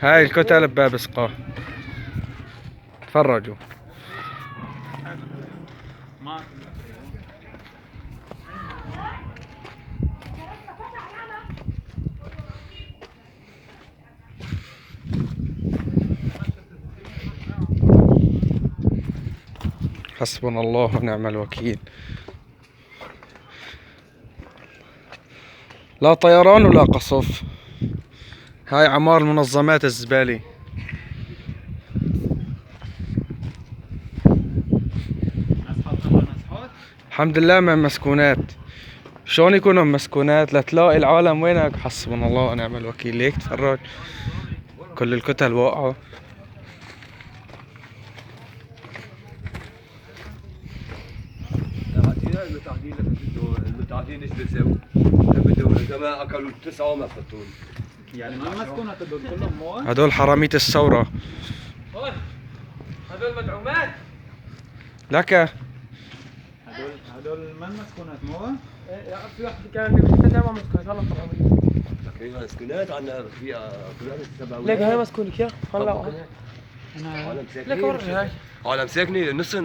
هاي الكتل بباب سقاه. تفرجوا. حسبنا الله ونعم الوكيل. لا طيران ولا قصف. هاي عمار المنظمات الزبالي. الحمد لله من مسكونات. شلون يكونوا مسكونات لتلاقي العالم وينك؟ حسبنا الله ونعم الوكيل. ليك تفرج كل الكتل واقعة. المتعدين ايش بيسووا؟ بدهم الجماعة اكلوا التسعة وما فتون. يعني ما مسكون هدول كلهم مواد؟ هدول حرامية الثورة. هدول مدعومات؟ لك هدول ما مسكونات مواد؟ لا في واحد كان بيستنى ما مسكونات والله حرامية. لكن مسكونات عندنا فيها كلها السبعوية. ليك هاي مسكونة كيف؟ هلا عالم لك ورجع هاي. عالم ساكنين نص